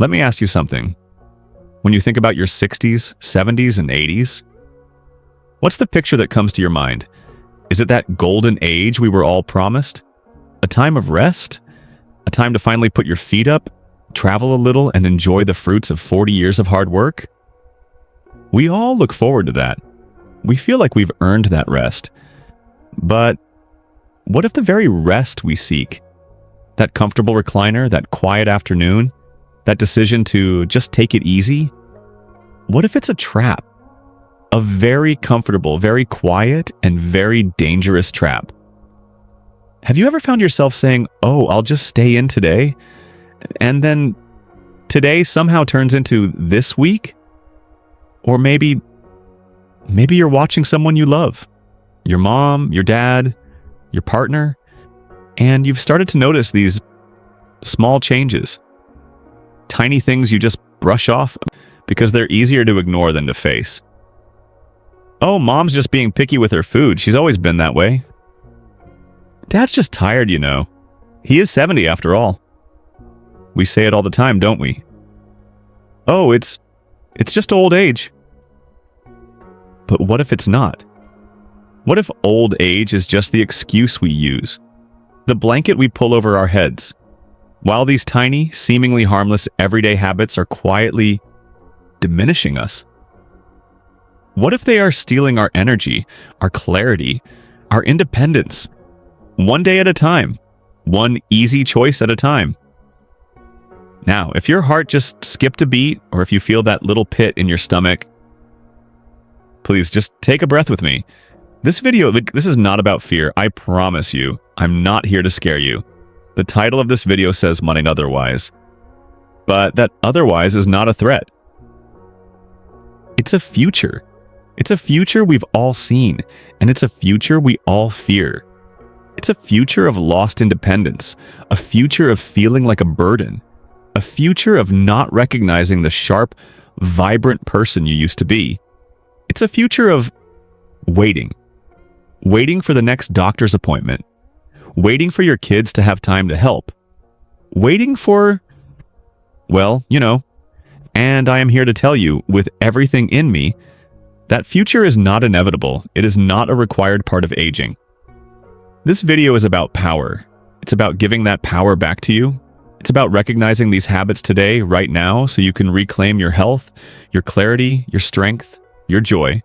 Let me ask you something. When you think about your 60s, 70s, and 80s, what's the picture that comes to your mind? Is it that golden age we were all promised? A time of rest? A time to finally put your feet up, travel a little, and enjoy the fruits of 40 years of hard work? We all look forward to that. We feel like we've earned that rest. But what if the very rest we seek, that comfortable recliner, that quiet afternoon, that decision to just take it easy, what if it's a trap? A very comfortable, very quiet, and very dangerous trap. Have you ever found yourself saying, "Oh, I'll just stay in today," and then today somehow turns into this week? Or maybe you're watching someone you love, your mom, your dad, your partner, and you've started to notice these small changes, tiny things you just brush off because they're easier to ignore than to face. Oh, mom's just being picky with her food. She's always been that way. Dad's just tired, you know. He is 70 after all. We say it all the time, don't we? Oh, it's just old age. But what if it's not? What if old age is just the excuse we use? The blanket we pull over our heads, while these tiny, seemingly harmless everyday habits are quietly diminishing us? What if they are stealing our energy, our clarity, our independence, one day at a time, one easy choice at a time? Now, if your heart just skipped a beat, or if you feel that little pit in your stomach, please just take a breath with me. This is not about fear. I promise you, I'm not here to scare you. The title of this video says Money Otherwise. But that otherwise is not a threat. It's a future. It's a future we've all seen, and it's a future we all fear. It's a future of lost independence, a future of feeling like a burden, a future of not recognizing the sharp, vibrant person you used to be. It's a future of waiting for the next doctor's appointment, waiting for your kids to have time to help, waiting for, well, you know, and I am here to tell you, with everything in me, that future is not inevitable. It is not a required part of aging. This video is about power. It's about giving that power back to you. It's about recognizing these habits today, right now, so you can reclaim your health, your clarity, your strength, your joy.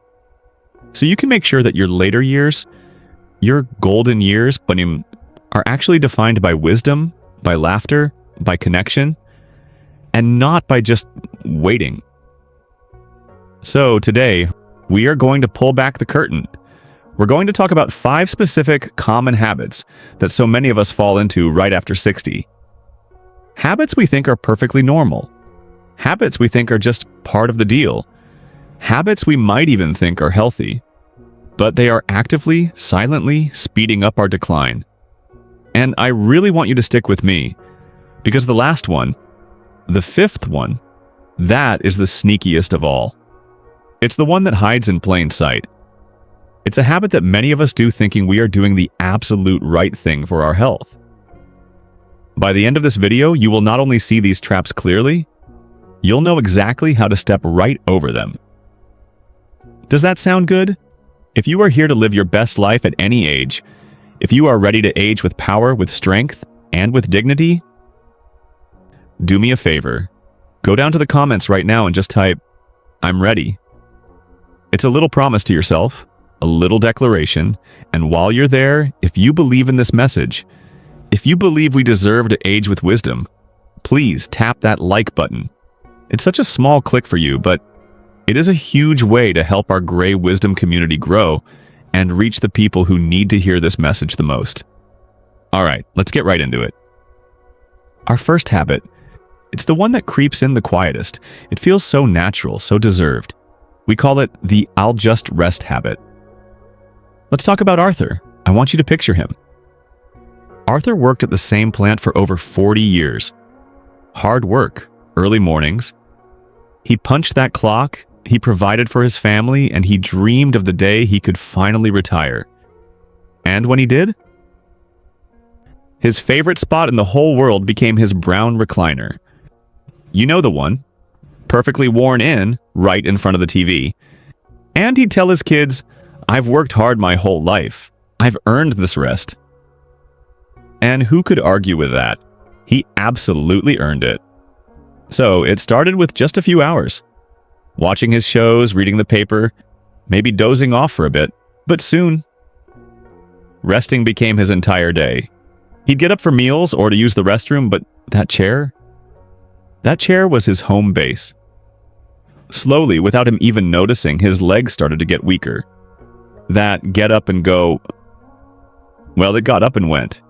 So you can make sure that your later years, your golden years, are actually defined by wisdom, by laughter, by connection, and not by just waiting. So today, we are going to pull back the curtain. We're going to talk about 5 specific common habits that so many of us fall into right after 60. Habits we think are perfectly normal. Habits we think are just part of the deal. Habits we might even think are healthy. But they are actively, silently speeding up our decline. And I really want you to stick with me, because the last one, the 5th one, that is the sneakiest of all. It's the one that hides in plain sight. It's a habit that many of us do thinking we are doing the absolute right thing for our health. By the end of this video, you will not only see these traps clearly, you'll know exactly how to step right over them. Does that sound good? If you are here to live your best life at any age, if you are ready to age with power, with strength, and with dignity, do me a favor. Go down to the comments right now and just type, "I'm ready." It's a little promise to yourself, a little declaration, and while you're there, if you believe in this message, if you believe we deserve to age with wisdom, please tap that like button. It's such a small click for you, but it is a huge way to help our Gray Wisdom community grow and reach the people who need to hear this message the most. All right, let's get right into it. Our first habit, it's the one that creeps in the quietest. It feels so natural, so deserved. We call it the "I'll just rest" habit. Let's talk about Arthur. I want you to picture him. Arthur worked at the same plant for over 40 years. Hard work, early mornings. He punched that clock, he provided for his family, and he dreamed of the day he could finally retire. And when he did, his favorite spot in the whole world became his brown recliner. You know the one. Perfectly worn in, right in front of the TV. And he'd tell his kids, "I've worked hard my whole life. I've earned this rest." And who could argue with that? He absolutely earned it. So it started with just a few hours. Watching his shows, reading the paper, maybe dozing off for a bit. But soon, resting became his entire day. He'd get up for meals or to use the restroom, but that chair was his home base. Slowly, without him even noticing, his legs started to get weaker. That get up and go, well, it got up and went.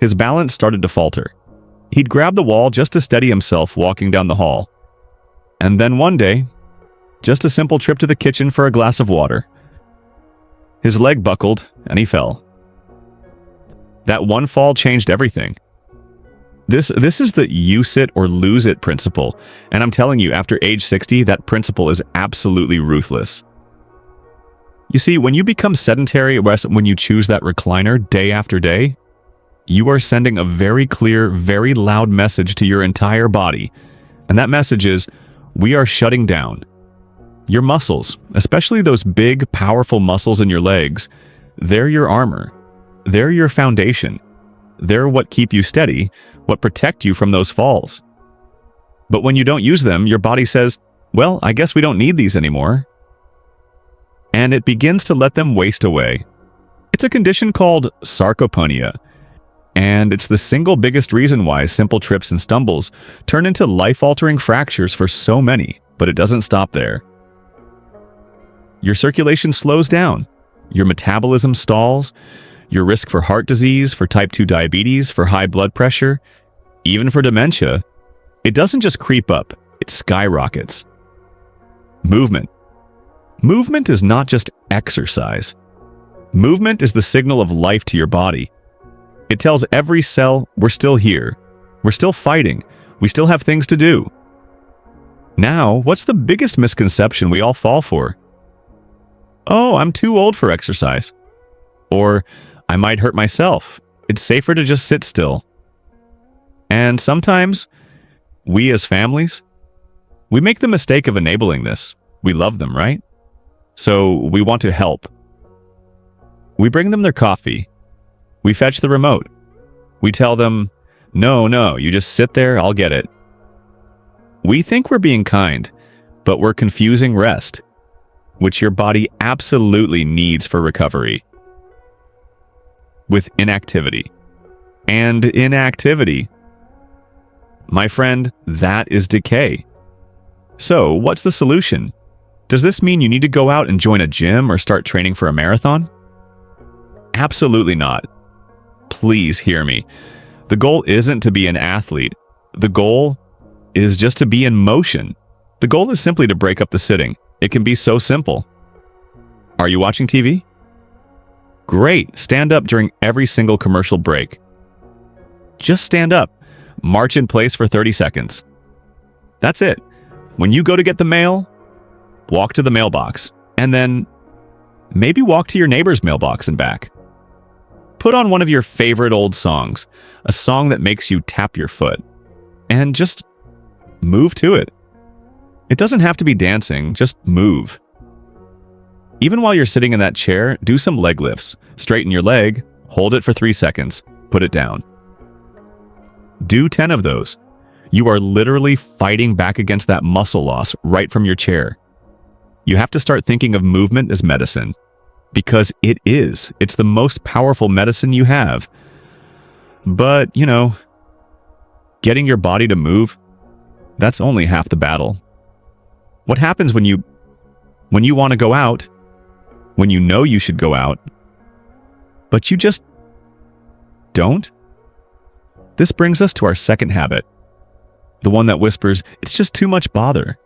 His balance started to falter. He'd grab the wall just to steady himself walking down the hall. And then one day, just a simple trip to the kitchen for a glass of water. His leg buckled and he fell. That one fall changed everything. This is the use it or lose it principle. And I'm telling you, after age 60, that principle is absolutely ruthless. You see, when you become sedentary, when you choose that recliner day after day, you are sending a very clear, very loud message to your entire body. And that message is, we are shutting down. Your muscles, especially those big, powerful muscles in your legs, they're your armor. They're your foundation. They're what keep you steady, what protect you from those falls. But when you don't use them, your body says, well, I guess we don't need these anymore. And it begins to let them waste away. It's a condition called sarcopenia. And it's the single biggest reason why simple trips and stumbles turn into life-altering fractures for so many, but it doesn't stop there. Your circulation slows down, your metabolism stalls, your risk for heart disease, for type 2 diabetes, for high blood pressure, even for dementia, it doesn't just creep up, it skyrockets. Movement. Movement is not just exercise. Movement is the signal of life to your body. It tells every cell, we're still here. We're still fighting. We still have things to do. Now, what's the biggest misconception we all fall for? Oh, I'm too old for exercise. Or, I might hurt myself. It's safer to just sit still. And sometimes, we as families, we make the mistake of enabling this. We love them, right? So we want to help. We bring them their coffee. We fetch the remote. We tell them, no, you just sit there, I'll get it. We think we're being kind, but we're confusing rest, which your body absolutely needs for recovery, with inactivity. And inactivity, my friend, that is decay. So, what's the solution? Does this mean you need to go out and join a gym or start training for a marathon? Absolutely not. Please hear me. The goal isn't to be an athlete. The goal is just to be in motion. The goal is simply to break up the sitting. It can be so simple. Are you watching TV? Great. Stand up during every single commercial break. Just stand up. March in place for 30 seconds. That's it. When you go to get the mail, walk to the mailbox, and then maybe walk to your neighbor's mailbox and back. Put on one of your favorite old songs, a song that makes you tap your foot, and just move to it. It doesn't have to be dancing, just move. Even while you're sitting in that chair, do some leg lifts. Straighten your leg, hold it for 3 seconds, put it down. Do 10 of those. You are literally fighting back against that muscle loss right from your chair. You have to start thinking of movement as medicine. Because it is. It's the most powerful medicine you have. But, getting your body to move, that's only half the battle. What happens when you want to go out, when you know you should go out, but you just don't? This brings us to our second habit. The one that whispers, it's just too much bother.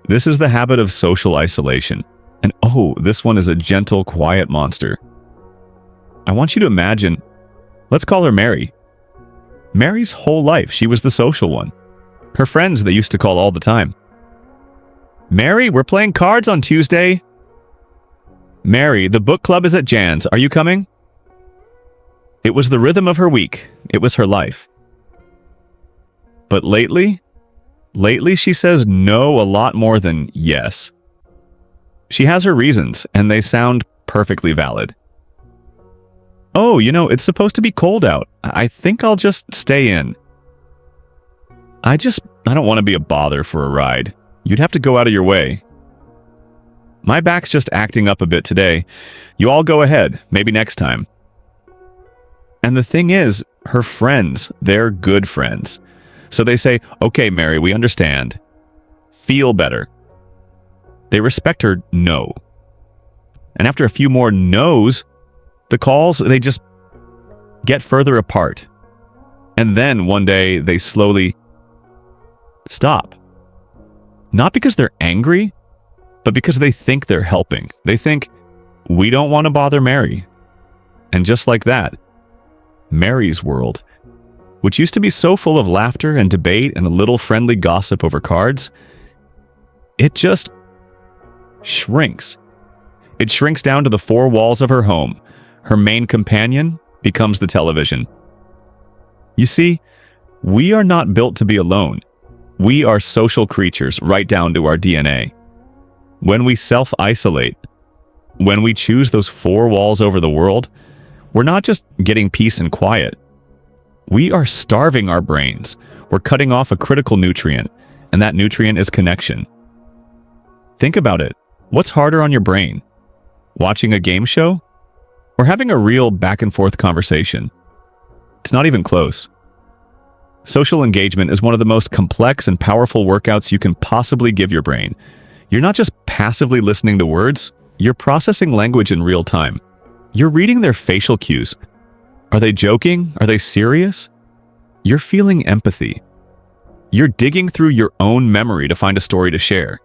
This is the habit of social isolation. And oh, this one is a gentle, quiet monster. I want you to imagine, let's call her Mary. Mary's whole life, she was the social one. Her friends they used to call all the time. Mary, we're playing cards on Tuesday. Mary, the book club is at Jan's. Are you coming? It was the rhythm of her week. It was her life. But lately she says no a lot more than yes. She has her reasons, and they sound perfectly valid. Oh, it's supposed to be cold out. I think I'll just stay in. I don't want to be a bother for a ride. You'd have to go out of your way. My back's just acting up a bit today. You all go ahead, maybe next time. And the thing is, her friends, they're good friends. So they say, okay, Mary, we understand. Feel better. They respect her no. And after a few more no's, the calls, they just get further apart. And then one day they slowly stop. Not because they're angry, but because they think they're helping. They think, we don't want to bother Mary. And just like that, Mary's world, which used to be so full of laughter and debate and a little friendly gossip over cards, it just shrinks. It shrinks down to the four walls of her home. Her main companion becomes the television. You see, we are not built to be alone. We are social creatures right down to our DNA. When we self-isolate, when we choose those four walls over the world, we're not just getting peace and quiet. We are starving our brains. We're cutting off a critical nutrient, and that nutrient is connection. Think about it. What's harder on your brain? Watching a game show? Or having a real back-and-forth conversation? It's not even close. Social engagement is one of the most complex and powerful workouts you can possibly give your brain. You're not just passively listening to words, you're processing language in real time. You're reading their facial cues. Are they joking? Are they serious? You're feeling empathy. You're digging through your own memory to find a story to share.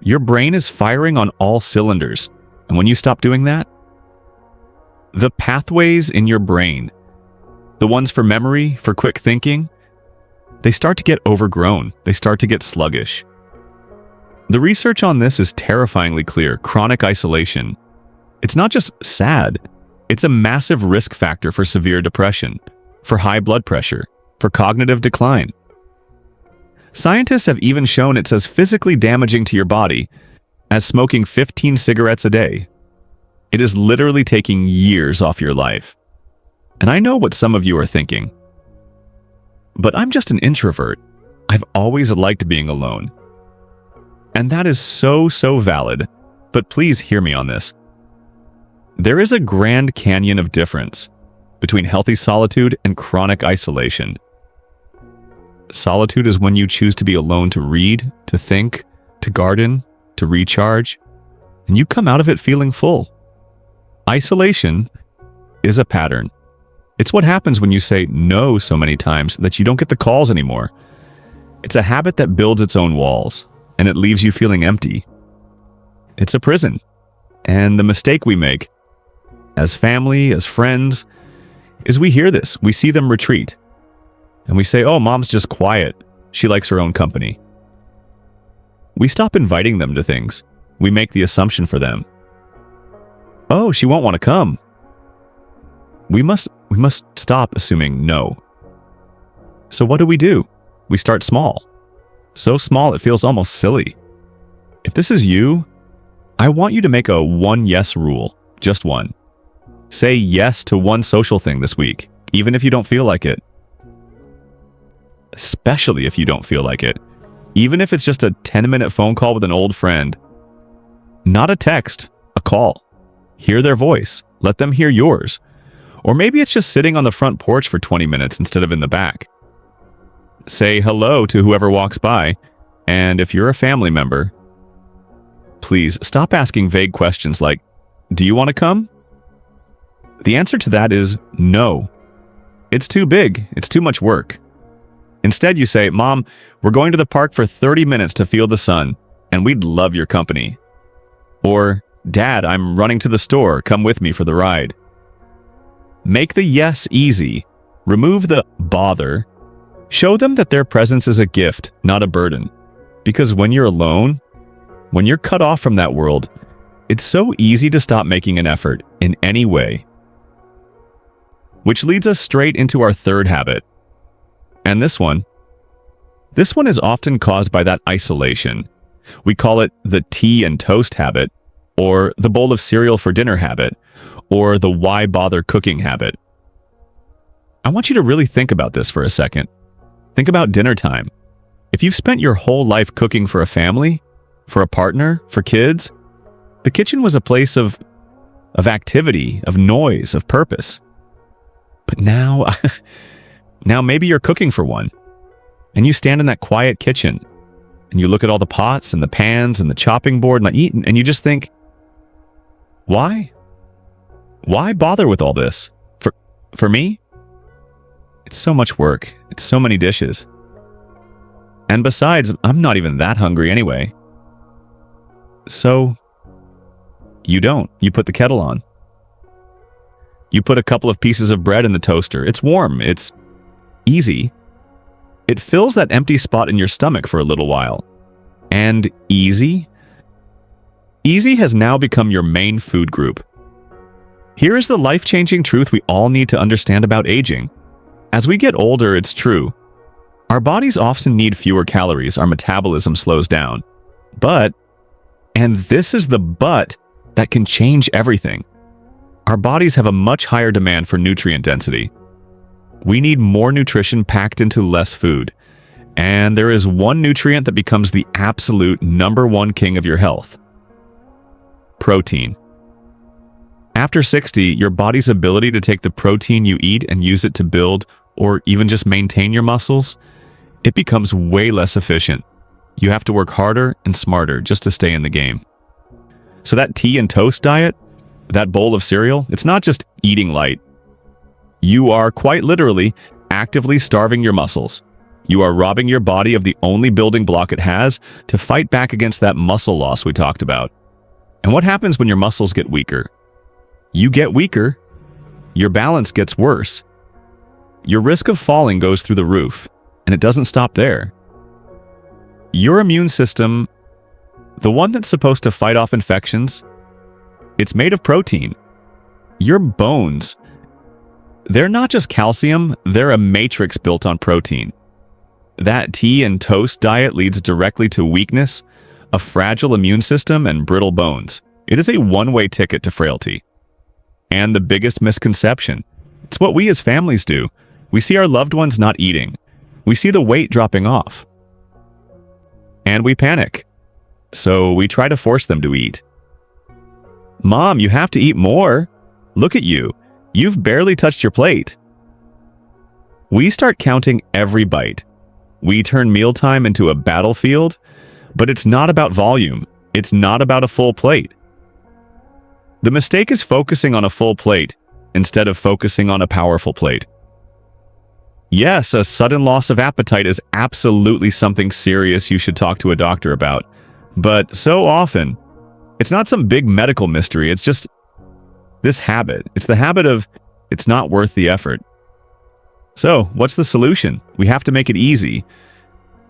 Your brain is firing on all cylinders. And when you stop doing that, the pathways in your brain, the ones for memory, for quick thinking, they start to get overgrown. They start to get sluggish. The research on this is terrifyingly clear. Chronic isolation. It's not just sad. It's a massive risk factor for severe depression, for high blood pressure, for cognitive decline. Scientists have even shown it's as physically damaging to your body as smoking 15 cigarettes a day. It is literally taking years off your life. And I know what some of you are thinking. But I'm just an introvert. I've always liked being alone. And that is so valid. But please hear me on this. There is a grand canyon of difference between healthy solitude and chronic isolation. Solitude is when you choose to be alone to read, to think, to garden, to recharge, and you come out of it feeling full. Isolation is a pattern. It's what happens when you say no so many times that you don't get the calls anymore. It's a habit that builds its own walls, and it leaves you feeling empty. It's a prison. And the mistake we make, as family, as friends, is we hear this. We see them retreat. And we say, oh, mom's just quiet. She likes her own company. We stop inviting them to things. We make the assumption for them. Oh, she won't want to come. We must stop assuming no. So what do? We start small. So small it feels almost silly. If this is you, I want you to make a one yes rule. Just one. Say yes to one social thing this week, even if you don't feel like it. Especially if you don't feel like it. Even if it's just a 10-minute phone call with an old friend. Not a text, a call. Hear their voice. Let them hear yours. Or maybe it's just sitting on the front porch for 20 minutes instead of in the back. Say hello to whoever walks by, and if you're a family member, please stop asking vague questions like, do you want to come? The answer to that is no. It's too big. It's too much work. Instead, you say, Mom, we're going to the park for 30 minutes to feel the sun, and we'd love your company. Or, Dad, I'm running to the store. Come with me for the ride. Make the yes easy. Remove the bother. Show them that their presence is a gift, not a burden. Because when you're alone, when you're cut off from that world, it's so easy to stop making an effort in any way. Which leads us straight into our third habit. And this one, This one is often caused by that isolation. We call it the tea and toast habit, or the bowl of cereal for dinner habit, or the why bother cooking habit. I want you to really think about this for a second. Think about dinner time. If you've spent your whole life cooking for a family, for a partner, for kids, the kitchen was a place of activity, of noise, of purpose. But now, now maybe you're cooking for one, and you stand in that quiet kitchen, and you look at all the pots and the pans and the chopping board and and you just think, why? Why bother with all this? For me? It's so much work. It's so many dishes. And besides, I'm not even that hungry anyway. So, you don't. You put the kettle on. You put a couple of pieces of bread in the toaster. It's warm. It's easy. It fills that empty spot in your stomach for a little while. And easy? Easy has now become your main food group. Here is the life-changing truth we all need to understand about aging. As we get older, it's true. Our bodies often need fewer calories, our metabolism slows down. But, and this is the but that can change everything, our bodies have a much higher demand for nutrient density. We need more nutrition packed into less food. And there is one nutrient that becomes the absolute #1 king of your health. Protein. After 60, your body's ability to take the protein you eat and use it to build or even just maintain your muscles, it becomes way less efficient. You have to work harder and smarter just to stay in the game. So that tea and toast diet, that bowl of cereal, it's not just eating light. You are quite literally actively starving your muscles. You are robbing your body of the only building block it has to fight back against that muscle loss we talked about. And what happens when your muscles get weaker? You get weaker, your balance gets worse. Your risk of falling goes through the roof, and it doesn't stop there. Your immune system, the one that's supposed to fight off infections, it's made of protein. Your bones, they're not just calcium, they're a matrix built on protein. That tea and toast diet leads directly to weakness, a fragile immune system, and brittle bones. It is a one-way ticket to frailty. And the biggest misconception, it's what we as families do. We see our loved ones not eating. We see the weight dropping off. And we panic. So we try to force them to eat. Mom, you have to eat more. Look at you. You've barely touched your plate. We start counting every bite. We turn mealtime into a battlefield, but it's not about volume. It's not about a full plate. The mistake is focusing on a full plate instead of focusing on a powerful plate. Yes, a sudden loss of appetite is absolutely something serious you should talk to a doctor about. But so often, it's not some big medical mystery. It's just this habit. It's the habit of it's not worth the effort. So, what's the solution? We have to make it easy.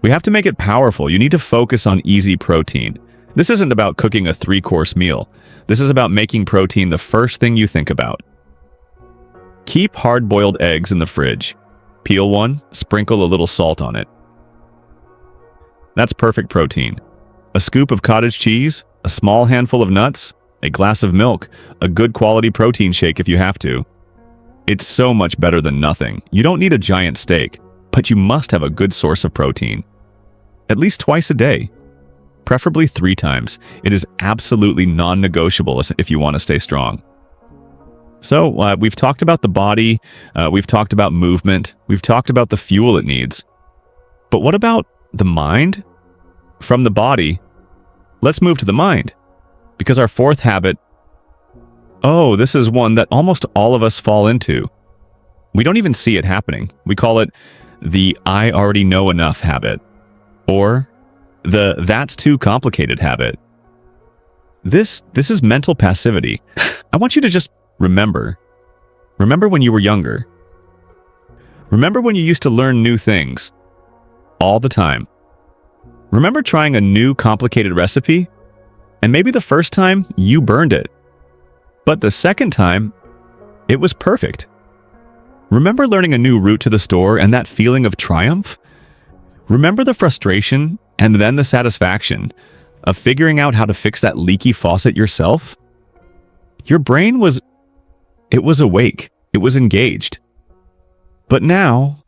We have to make it powerful. You need to focus on easy protein. This isn't about cooking a 3-course meal. This is about making protein the first thing you think about. Keep hard-boiled eggs in the fridge. Peel one, sprinkle a little salt on it. That's perfect protein. A scoop of cottage cheese, a small handful of nuts, a glass of milk, a good quality protein shake if you have to. It's so much better than nothing. You don't need a giant steak, but you must have a good source of protein. At least twice a day. Preferably 3 times. It is absolutely non-negotiable if you want to stay strong. So, we've talked about the body, we've talked about movement, we've talked about the fuel it needs. But what about the mind? From the body, let's move to the mind. Because our 4th habit, this is one that almost all of us fall into. We don't even see it happening. We call it the I already know enough habit. Or the that's too complicated habit. This is mental passivity. I want you to just remember when you were younger. Remember when you used to learn new things all the time. Remember trying a new complicated recipe? And maybe the first time you burned it. But the second time, it was perfect. Remember learning a new route to the store and that feeling of triumph? Remember the frustration and then the satisfaction of figuring out how to fix that leaky faucet yourself? Your brain was awake. It was engaged. But now,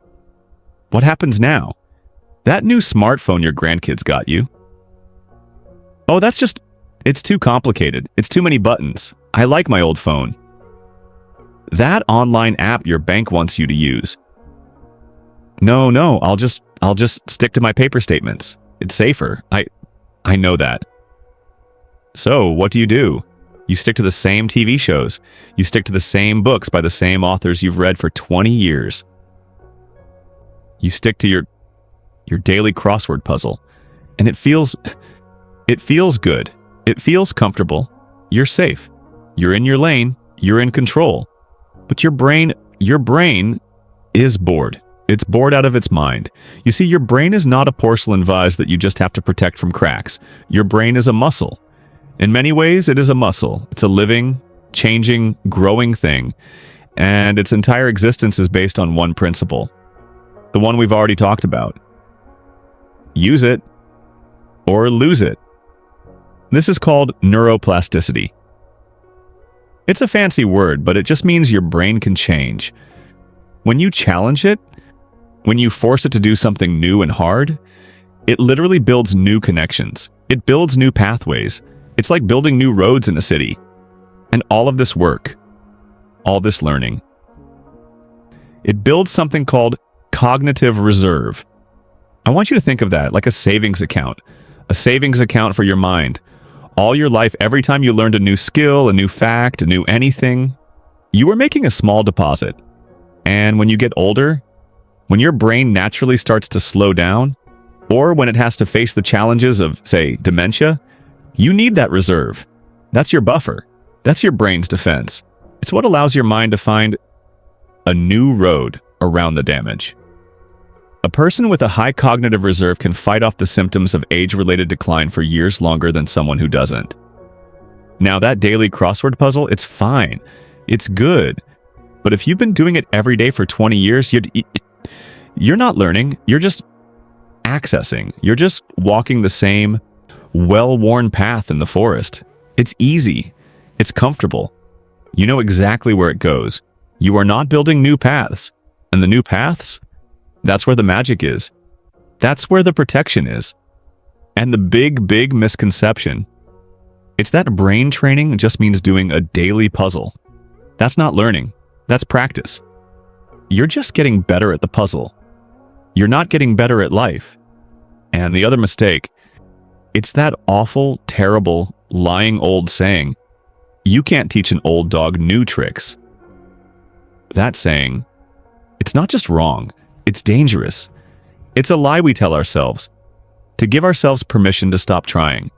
what happens now? That new smartphone your grandkids got you. Oh, it's too complicated. It's too many buttons. I like my old phone. That online app your bank wants you to use. No, I'll just stick to my paper statements. It's safer. I know that. So, what do? You stick to the same TV shows. You stick to the same books by the same authors you've read for 20 years. You stick to your daily crossword puzzle, and it feels good. It feels comfortable. You're safe. You're in your lane. You're in control. But your brain is bored. It's bored out of its mind. You see, your brain is not a porcelain vase that you just have to protect from cracks. Your brain is a muscle. In many ways, it is a muscle. It's a living, changing, growing thing. And its entire existence is based on one principle. The one we've already talked about. Use it or lose it. This is called neuroplasticity. It's a fancy word, but it just means your brain can change. When you challenge it, when you force it to do something new and hard, it literally builds new connections. It builds new pathways. It's like building new roads in a city. And all of this work, all this learning, it builds something called cognitive reserve. I want you to think of that like a savings account for your mind. All your life, every time you learned a new skill, a new fact, a new anything, you were making a small deposit. And when you get older, when your brain naturally starts to slow down, or when it has to face the challenges of, say, dementia, you need that reserve. That's your buffer. That's your brain's defense. It's what allows your mind to find a new road around the damage. A person with a high cognitive reserve can fight off the symptoms of age-related decline for years longer than someone who doesn't. Now, that daily crossword puzzle, it's fine. It's good. But if you've been doing it every day for 20 years, you're not learning. You're just accessing. You're just walking the same well-worn path in the forest. It's easy. It's comfortable. You know exactly where it goes. You are not building new paths. And the new paths, that's where the magic is. That's where the protection is. And the big misconception, it's that brain training just means doing a daily puzzle. That's not learning. That's practice. You're just getting better at the puzzle. You're not getting better at life. And the other mistake, it's that awful, terrible, lying old saying, you can't teach an old dog new tricks. That saying, it's not just wrong, it's dangerous. It's a lie we tell ourselves, to give ourselves permission to stop trying.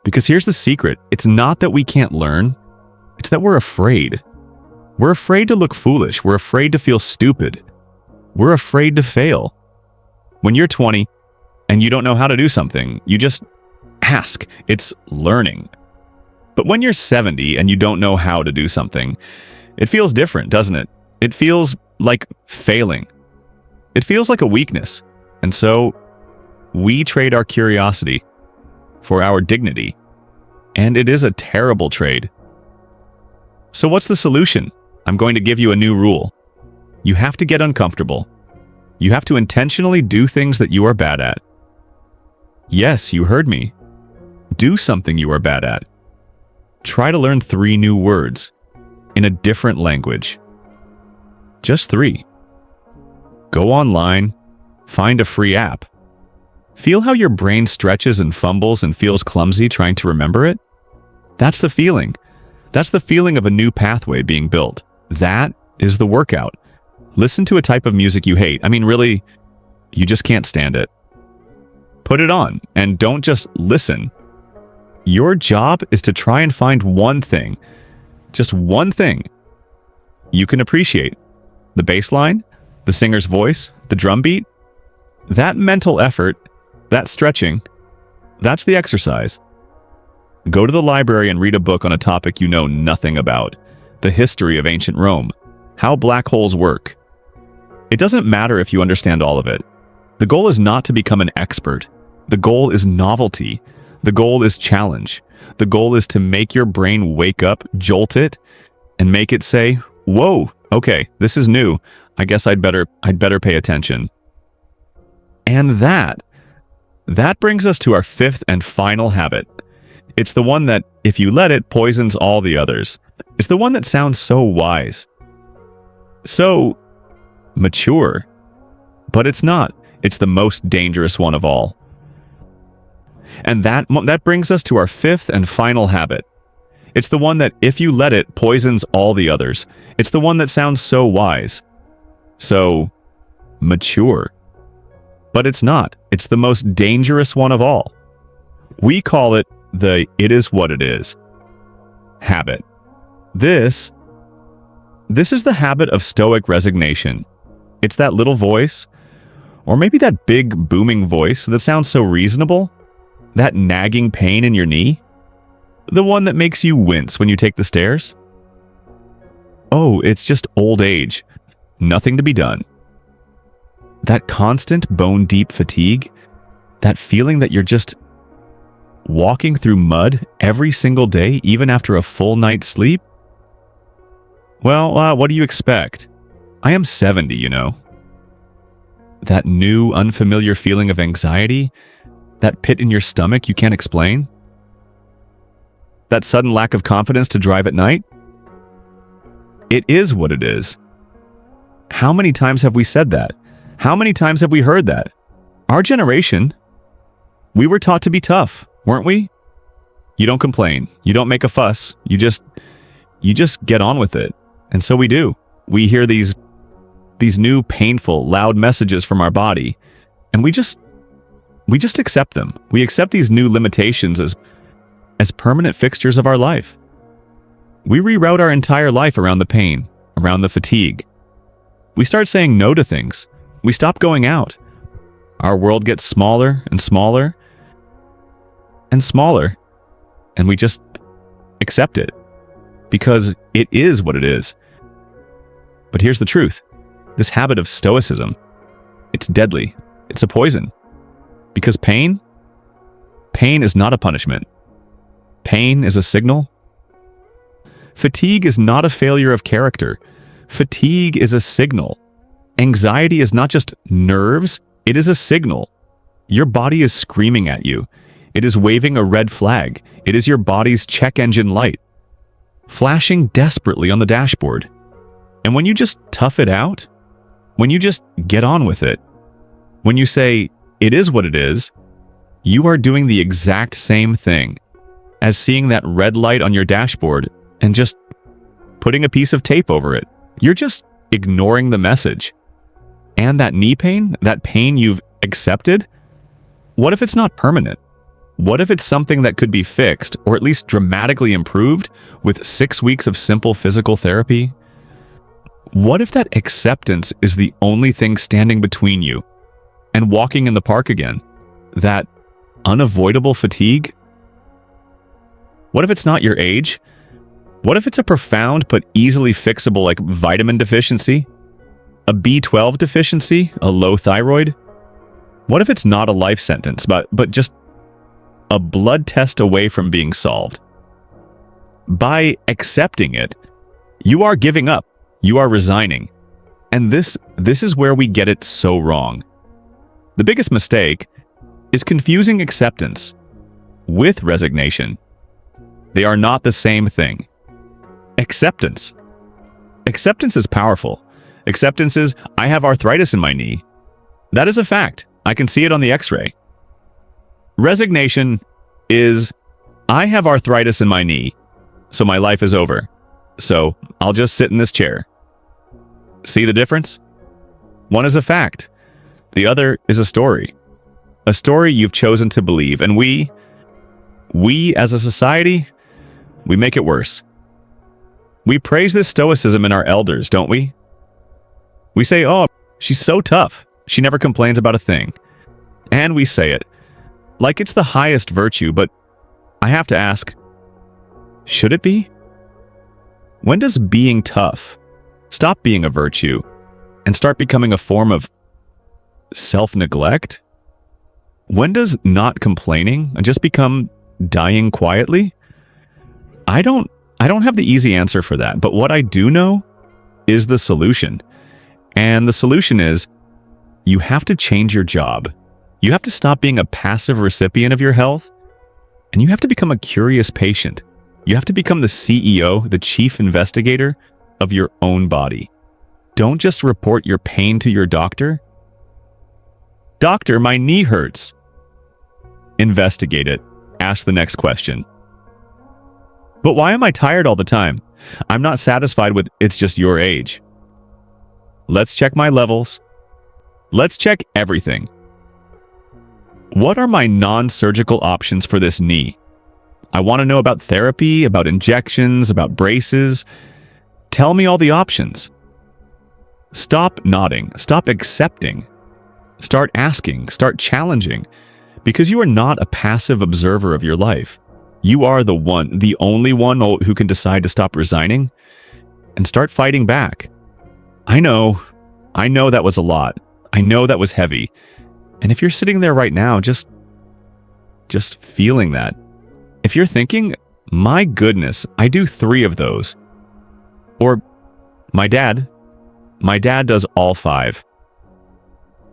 Because here's the secret, it's not that we can't learn, it's that we're afraid. We're afraid to look foolish, we're afraid to feel stupid. We're afraid to fail. When you're 20 and you don't know how to do something, you just ask. It's learning. But when you're 70 and you don't know how to do something, it feels different, doesn't it? It feels like failing. It feels like a weakness. And so we trade our curiosity for our dignity. And it is a terrible trade. So what's the solution? I'm going to give you a new rule. You have to get uncomfortable. You have to intentionally do things that you are bad at. Yes, you heard me. Do something you are bad at. Try to learn 3 new words in a different language. Just 3. Go online, find a free app. Feel how your brain stretches and fumbles and feels clumsy trying to remember it? That's the feeling. That's the feeling of a new pathway being built. That is the workout. Listen to a type of music you hate. I mean, really, you just can't stand it. Put it on, and don't just listen. Your job is to try and find one thing, just one thing, you can appreciate. The bass line, the singer's voice, the drum beat. That mental effort, that stretching, that's the exercise. Go to the library and read a book on a topic you know nothing about. The history of ancient Rome. How black holes work. It doesn't matter if you understand all of it. The goal is not to become an expert. The goal is novelty. The goal is challenge. The goal is to make your brain wake up, jolt it, and make it say, "Whoa, okay, this is new. I guess I'd better pay attention." And that brings us to our fifth and final habit. It's the one that, if you let it, poisons all the others. It's the one that sounds so wise, so mature, but it's not. It's the most dangerous one of all. And that brings us to our fifth and final habit. It's the one that, if you let it, poisons all the others. It's the one that sounds so wise, so mature, but it's not. It's the most dangerous one of all. We call it the "it is what it is" habit. This is the habit of stoic resignation. It's that little voice, or maybe that big booming voice that sounds so reasonable, that nagging pain in your knee, the one that makes you wince when you take the stairs. Oh, it's just old age. Nothing to be done. That constant bone-deep fatigue, that feeling that you're just walking through mud every single day, even after a full night's sleep? Well, what do you expect? I am 70, you know. That new, unfamiliar feeling of anxiety, that pit in your stomach you can't explain, that sudden lack of confidence to drive at night? It is what it is. How many times have we said that? How many times have we heard that? Our generation, we were taught to be tough, weren't we? You don't complain. You don't make a fuss. You just get on with it. And so we do. We hear these new, painful, loud messages from our body, and we just accept them. We accept these new limitations as permanent fixtures of our life. We reroute our entire life around the pain, around the fatigue. We start saying no to things. We stop going out. Our world gets smaller and smaller and smaller, and we just accept it because it is what it is. But here's the truth. This habit of stoicism, it's deadly. It's a poison. Because pain is not a punishment. Pain is a signal. Fatigue is not a failure of character. Fatigue is a signal. Anxiety is not just nerves, it is a signal. Your body is screaming at you. It is waving a red flag. It is your body's check engine light, flashing desperately on the dashboard. And when you just tough it out, when you just get on with it, when you say, "It is what it is," you are doing the exact same thing as seeing that red light on your dashboard and just putting a piece of tape over it. You're just ignoring the message. And that knee pain, that pain you've accepted, what if it's not permanent? What if it's something that could be fixed, or at least dramatically improved, with 6 weeks of simple physical therapy? What if that acceptance is the only thing standing between you and walking in the park again? That unavoidable fatigue? What if it's not your age? What if it's a profound but easily fixable, like vitamin deficiency? A B12 deficiency? A low thyroid? What if it's not a life sentence, but just a blood test away from being solved? By accepting it, you are giving up. You are resigning. And this is where we get it so wrong. The biggest mistake is confusing acceptance with resignation. They are not the same thing. Acceptance is powerful. Acceptance is, I have arthritis in my knee. That is a fact. I can see it on the x-ray. Resignation is, I have arthritis in my knee, so my life is over. So I'll just sit in this chair. See the difference? One is a fact. The other is a story. A story you've chosen to believe. And we as a society, we make it worse. We praise this stoicism in our elders, don't we? We say, oh, she's so tough. She never complains about a thing. And we say it like it's the highest virtue, but I have to ask, should it be? When does being tough stop being a virtue and start becoming a form of self-neglect? When does not complaining just become dying quietly? I don't have the easy answer for that, but what I do know is the solution. And the solution is you have to change your job. You have to stop being a passive recipient of your health, and you have to become a curious patient. You have to become the CEO, the chief investigator of your own body. Don't just report your pain to your doctor. Doctor, my knee hurts. Investigate it. Ask the next question. But why am I tired all the time? I'm not satisfied with it's just your age. Let's check my levels. Let's check everything. What are my non-surgical options for this knee? I want to know about therapy, about injections, about braces. Tell me all the options. Stop nodding. Stop accepting. Start asking. Start challenging. Because you are not a passive observer of your life. You are the only one who can decide to stop resigning and start fighting back. I know that was a lot. I know that was heavy. And if you're sitting there right now, just feeling that, if you're thinking, my goodness, I do 3 of those. Or my dad does all 5.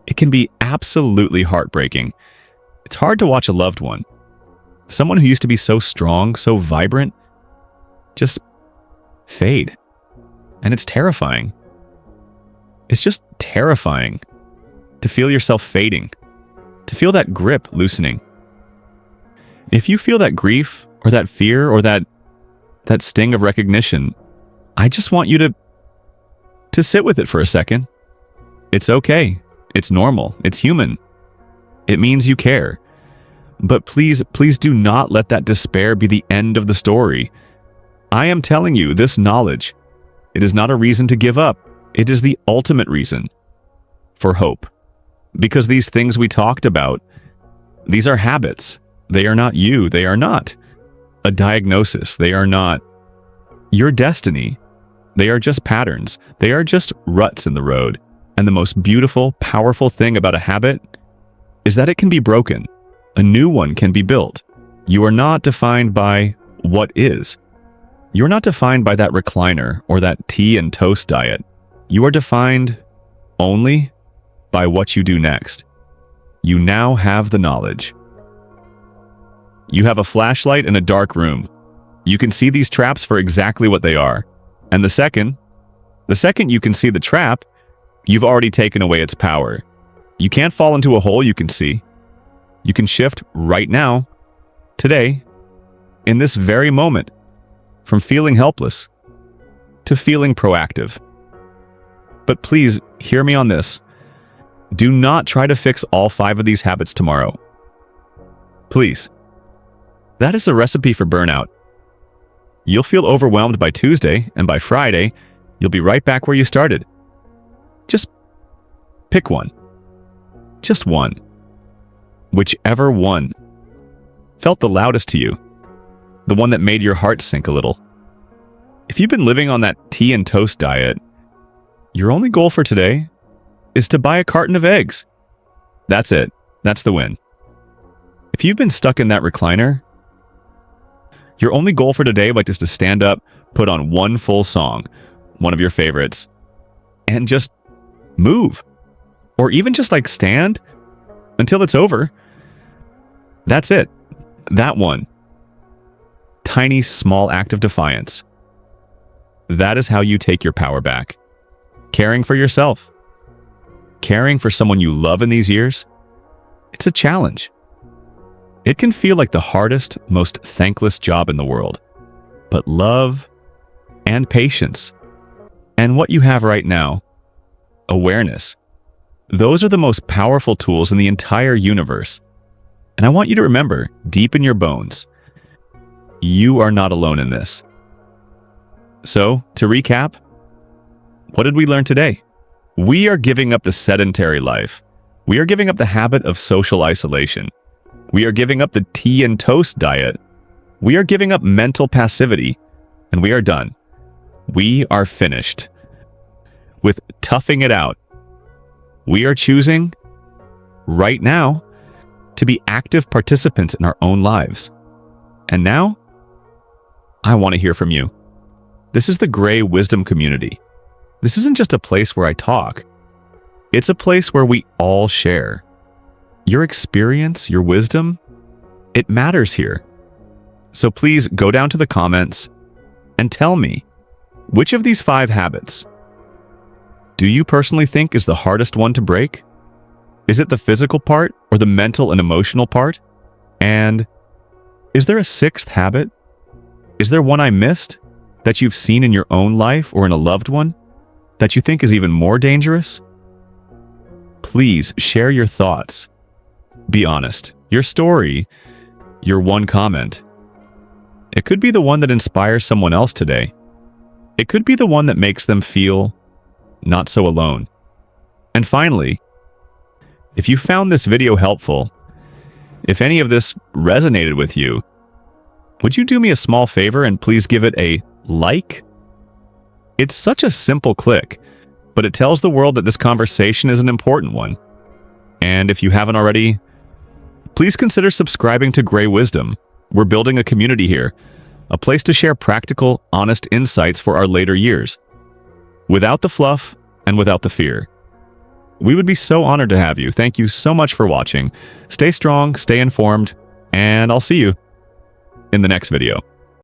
It can be absolutely heartbreaking. It's hard to watch a loved one, someone who used to be so strong, so vibrant, just fade. And it's terrifying. It's just terrifying to feel yourself fading, to feel that grip loosening. If you feel that grief or that fear or that sting of recognition, I just want you to sit with it for a second. It's okay. It's normal. It's human. It means you care. But please do not let that despair be the end of the story. I am telling you this knowledge. It is not a reason to give up. It is the ultimate reason for hope. Because these things we talked about, these are habits. They are not you. They are not a diagnosis. They are not your destiny. They are just patterns. They are just ruts in the road. And the most beautiful, powerful thing about a habit is that it can be broken. A new one can be built. You are not defined by what is. You're not defined by that recliner or that tea and toast diet. You are defined only by what you do next. You now have the knowledge. You have a flashlight in a dark room. You can see these traps for exactly what they are. And the second you can see the trap, you've already taken away its power. You can't fall into a hole you can see. You can shift right now, today, in this very moment, from feeling helpless to feeling proactive. But please, hear me on this. Do not try to fix all 5 of these habits tomorrow. Please. That is a recipe for burnout. You'll feel overwhelmed by Tuesday, and by Friday, you'll be right back where you started. Just pick one. Just one. Whichever one felt the loudest to you, the one that made your heart sink a little. If you've been living on that tea and toast diet, your only goal for today is to buy a carton of eggs. That's it. That's the win. If you've been stuck in that recliner, your only goal for today is to stand up, put on one full song, one of your favorites, and just move. Or even just stand until it's over. That's it. That one. Tiny, small act of defiance. That is how you take your power back. Caring for yourself. Caring for someone you love in these years. It's a challenge. It can feel like the hardest, most thankless job in the world. But love and patience and what you have right now, awareness, those are the most powerful tools in the entire universe. And I want you to remember, deep in your bones, you are not alone in this. So, to recap, what did we learn today? We are giving up the sedentary life. We are giving up the habit of social isolation. We are giving up the tea and toast diet. We are giving up mental passivity. And we are done. We are finished with toughing it out. We are choosing right now, to be active participants in our own lives. And now, I want to hear from you. This is the Gray Wisdom Community. This isn't just a place where I talk. It's a place where we all share. Your experience, your wisdom, it matters here. So please go down to the comments and tell me, which of these 5 habits do you personally think is the hardest one to break? Is it the physical part or the mental and emotional part? And is there a 6th habit? Is there one I missed that you've seen in your own life or in a loved one that you think is even more dangerous? Please share your thoughts. Be honest. Your story, your one comment. It could be the one that inspires someone else today. It could be the one that makes them feel not so alone. And finally, if you found this video helpful, if any of this resonated with you, would you do me a small favor and please give it a like? It's such a simple click, but it tells the world that this conversation is an important one. And if you haven't already, please consider subscribing to Gray Wisdom. We're building a community here, a place to share practical, honest insights for our later years, without the fluff and without the fear. We would be so honored to have you. Thank you so much for watching. Stay strong, stay informed, and I'll see you in the next video.